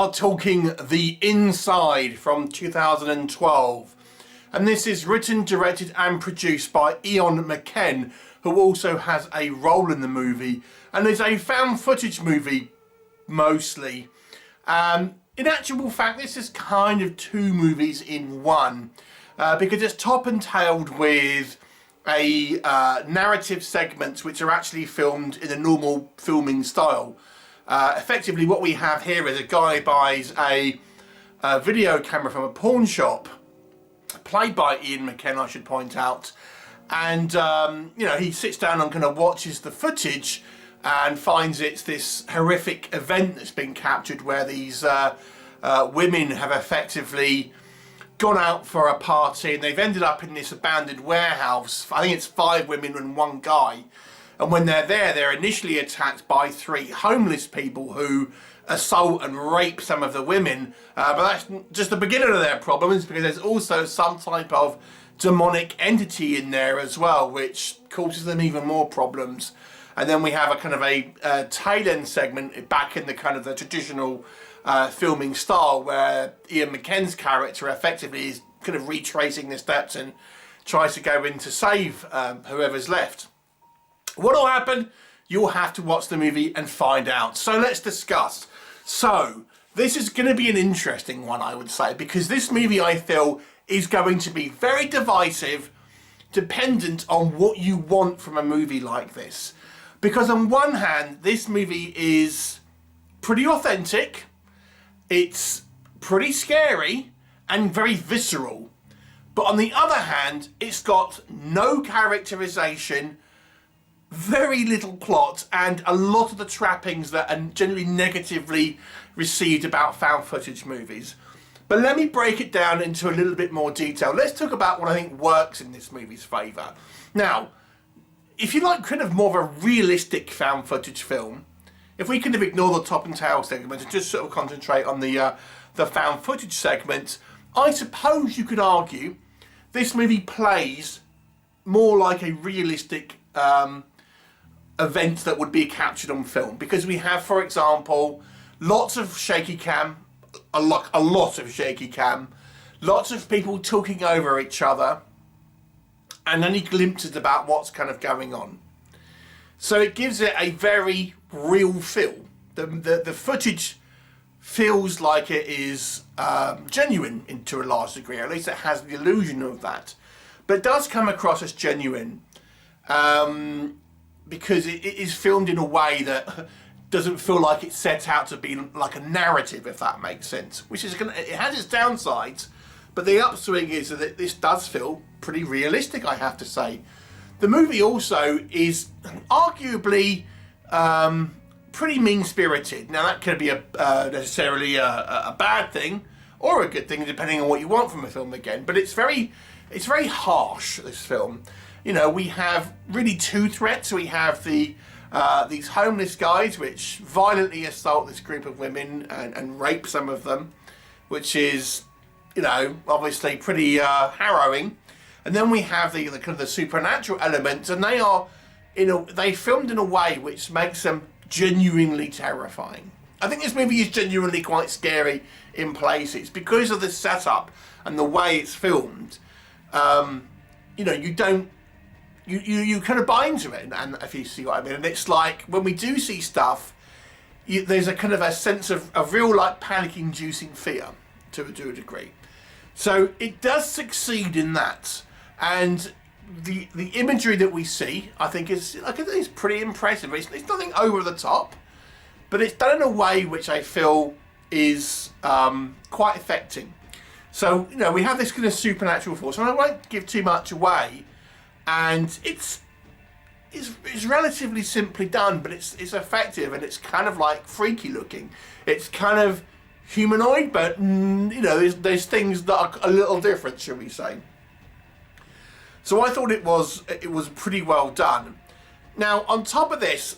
are talking The Inside from 2012. And this is written, directed and produced by Ian McKellen, who also has a role in the movie. And is a found footage movie, mostly. In actual fact, this is kind of two movies in one. Because it's top and tailed with a narrative segments which are actually filmed in a normal filming style. Effectively what we have here is a guy buys a video camera from a pawn shop, played by Ian McKellen, I should point out, and you know, he sits down and kind of watches the footage and finds it's this horrific event that's been captured where these women have effectively gone out for a party and they've ended up in this abandoned warehouse. I think it's 5 women and 1 guy. And when they're there, they're initially attacked by 3 homeless people who assault and rape some of the women. But that's just the beginning of their problems, because there's also some type of demonic entity in there as well, which causes them even more problems. And then we have a kind of a tail end segment back in the kind of the traditional filming style, where Ian McKellen's character effectively is kind of retracing the steps and tries to go in to save whoever's left. What'll happen? You'll have to watch the movie and find out. So let's discuss. So this is going to be an interesting one, I would say, because this movie, I feel, is going to be very divisive, dependent on what you want from a movie like this. Because on one hand, this movie is pretty authentic, it's pretty scary and very visceral. But on the other hand, it's got no characterization, very little plot, and a lot of the trappings that are generally negatively received about found footage movies. But let me break it down into a little bit more detail. Let's talk about what I think works in this movie's favour. Now, if you like kind of more of a realistic found footage film, if we kind of ignore the top and tail segment and just sort of concentrate on the found footage segment, I suppose you could argue this movie plays more like a realistic event that would be captured on film, because we have, for example, lots of shaky cam, a lot of shaky cam, lots of people talking over each other, and any glimpses about what's kind of going on. So it gives it a very real feel. The footage feels like it is genuine to a large degree, at least it has the illusion of that. But it does come across as genuine. Because it is filmed in a way that doesn't feel like it's set out to be like a narrative, if that makes sense. Which is it has its downsides, but the upswing is that this does feel pretty realistic, I have to say. The movie also is arguably pretty mean-spirited. Now that could be necessarily a bad thing or a good thing, depending on what you want from a film again. But it's very harsh, this film. You know, we have really 2 threats. We have these homeless guys which violently assault this group of women and rape some of them, which is, you know, obviously pretty harrowing. And then we have the kind of the supernatural elements, and they filmed in a way which makes them genuinely terrifying. I think this movie is genuinely quite scary in places because of the setup and the way it's filmed. You know, you kind of buy into it, and if you see what I mean. And it's like, when we do see stuff, there's a kind of a sense of real, like, panic-inducing fear to a degree. So it does succeed in that, and the imagery that we see, I think, is pretty impressive. It's nothing over the top, but it's done in a way which I feel is quite affecting. So, you know, we have this kind of supernatural force, and I won't give too much away. And it's relatively simply done, but it's effective, and it's kind of like freaky looking. It's kind of humanoid, but you know, there's things that are a little different, shall we say. So I thought it was pretty well done. Now, on top of this,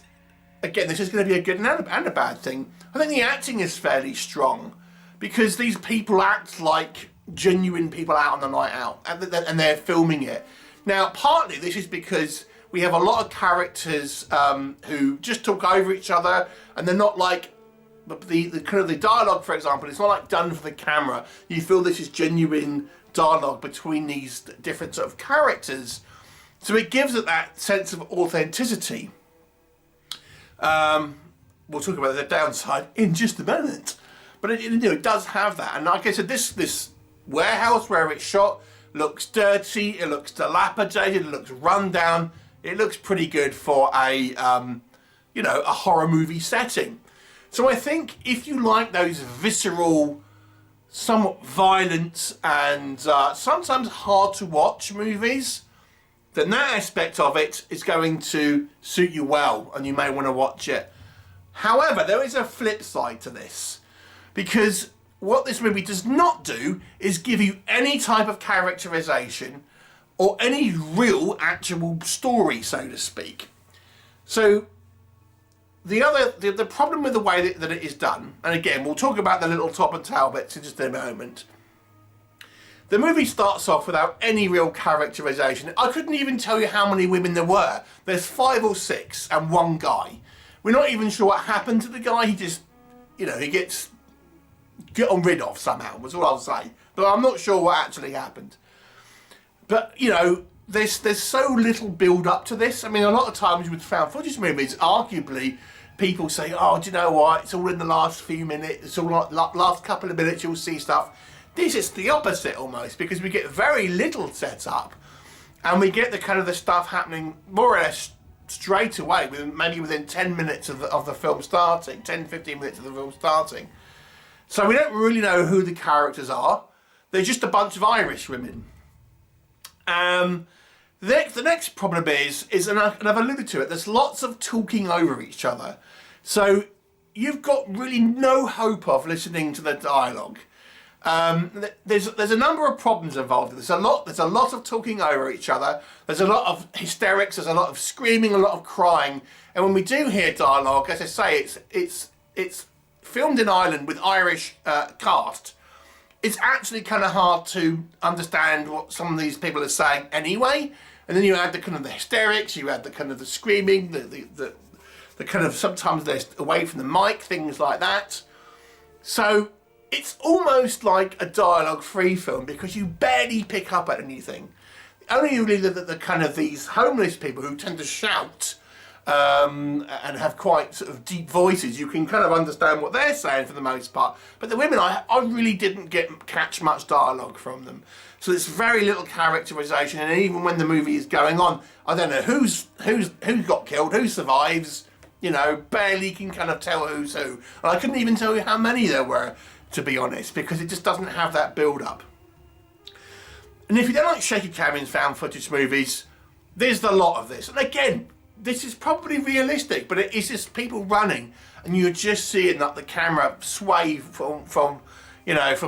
again, this is going to be a good and a bad thing. I think the acting is fairly strong, because these people act like genuine people out on the night out, and they're filming it. Now, partly this is because we have a lot of characters who just talk over each other, and they're not like the kind of the dialogue, for example, it's not like done for the camera. You feel this is genuine dialogue between these different sort of characters, so it gives it that sense of authenticity. We'll talk about the downside in just a moment, but it does have that. And like I said, this warehouse where it's shot looks dirty, it looks dilapidated, it looks run down. It looks pretty good for a a horror movie setting. So I think if you like those visceral, somewhat violent and sometimes hard to watch movies, then that aspect of it is going to suit you well and you may want to watch it. However, there is a flip side to this, because what this movie does not do is give you any type of characterization or any real actual story, so to speak. So the problem with the way that it is done, and again we'll talk about the little top and tail bits in just a moment. The movie starts off without any real characterization. I couldn't even tell you how many women there were. There's 5 or 6 and 1 guy. We're not even sure what happened to the guy. He just, he gets gotten rid of somehow, was all I'll say. But I'm not sure what actually happened. But, there's so little build up to this. I mean, a lot of times with found footage movies, arguably, people say, oh, do you know what? It's all in the last few minutes. It's all like last couple of minutes you'll see stuff. This is the opposite almost, because we get very little set up. And we get the kind of the stuff happening more or less straight away, maybe within 10 minutes of the film starting, 10-15 minutes of the film starting. So we don't really know who the characters are. They're just a bunch of Irish women. The next problem is and I've alluded to it, there's lots of talking over each other. So you've got really no hope of listening to the dialogue. There's a number of problems involved. There's a lot of talking over each other. There's a lot of hysterics. There's a lot of screaming, a lot of crying. And when we do hear dialogue, as I say, it's filmed in Ireland with Irish cast. It's actually kind of hard to understand what some of these people are saying anyway. And then you add the kind of the hysterics, you add the kind of the screaming, the kind of sometimes they're away from the mic, things like that. So it's almost like a dialogue-free film because you barely pick up at anything. Only really the kind of these homeless people who tend to shout and have quite sort of deep voices, you can kind of understand what they're saying for the most part. But the women, I really didn't catch much dialogue from them. So there's very little characterization, and even when the movie is going on, I don't know who's got killed, who survives. Barely can kind of tell who's who. And I couldn't even tell you how many there were, to be honest, because it just doesn't have that build-up. And if you don't like shaky cam in found footage movies, there's a lot of this. And again, this is probably realistic, but it is just people running, and you're just seeing that the camera sway from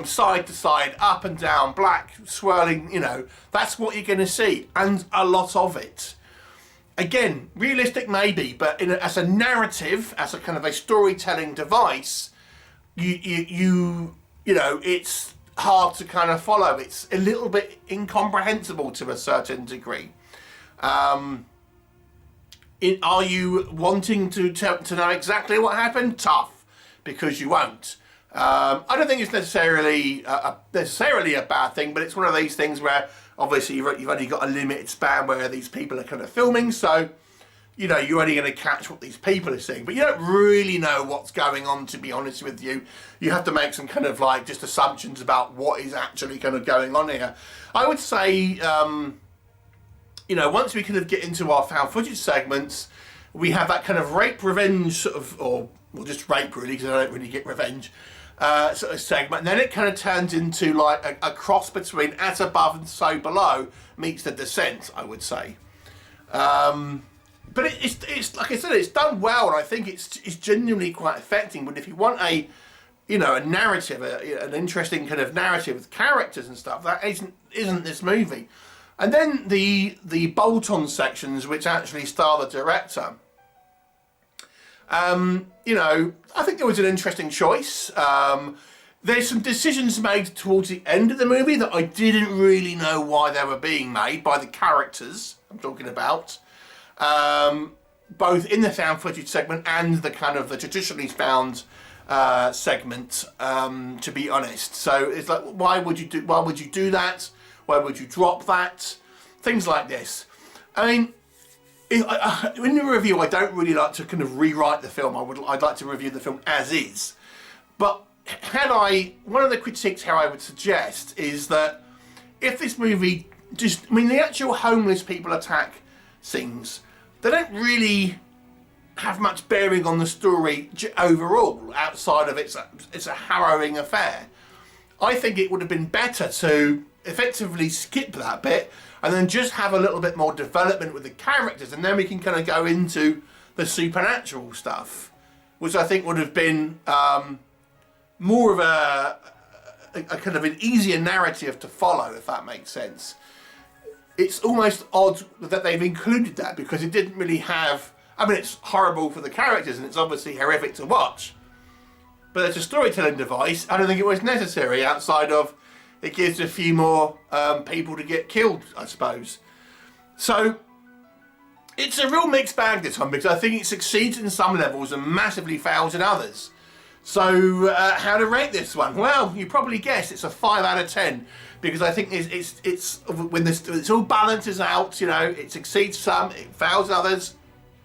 side to side, up and down, black, swirling, that's what you're going to see, and a lot of it. Again, realistic maybe, but as a narrative, as a kind of a storytelling device, it's hard to kind of follow. It's a little bit incomprehensible to a certain degree. Are you wanting to know exactly what happened? Tough, because you won't. I don't think it's necessarily a bad thing, but it's one of these things where obviously you've only got a limited span where these people are kind of filming, so you're only going to catch what these people are seeing, but you don't really know what's going on, to be honest with you. You have to make some kind of like just assumptions about what is actually kind of going on here. I would say, once we kind of get into our found footage segments, we have that kind of rape revenge sort of, or just rape really, because I don't really get revenge, sort of segment, and then it kind of turns into like a cross between As Above and So Below meets The Descent, I would say. But it's like I said, it's done well, and I think it's genuinely quite affecting. But if you want a narrative, an interesting kind of narrative with characters and stuff, that isn't this movie. And then the bolt-on sections, which actually star the director. I think there was an interesting choice. There's some decisions made towards the end of the movie that I didn't really know why they were being made by the characters I'm talking about. Both in the found footage segment and the kind of the traditionally found segment, to be honest. So it's like, why would you do that? Why would you drop that? Things like this. I mean, in the review, I don't really like to kind of rewrite the film. I'd like to review the film as is. But one of the critiques here I would suggest is that if this movie the actual homeless people attack scenes, they don't really have much bearing on the story overall, outside of it's a harrowing affair. I think it would have been better to effectively skip that bit and then just have a little bit more development with the characters, and then we can kind of go into the supernatural stuff, which I think would have been more of a kind of an easier narrative to follow, if that makes sense. It's almost odd that they've included that, because it didn't really have... I mean, it's horrible for the characters and it's obviously horrific to watch, but as a storytelling device, I don't think it was necessary, outside of it gives a few more people to get killed, I suppose. So it's a real mixed bag, this one, because I think it succeeds in some levels and massively fails in others. So how to rate this one? Well, you probably guessed it's a 5 out of 10, because I think it's when it all balances out, you know, it succeeds some, it fails in others.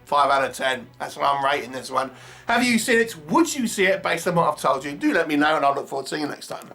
5 out of 10. That's what I'm rating this one. Have you seen it? Would you see it based on what I've told you? Do let me know, and I'll look forward to seeing you next time.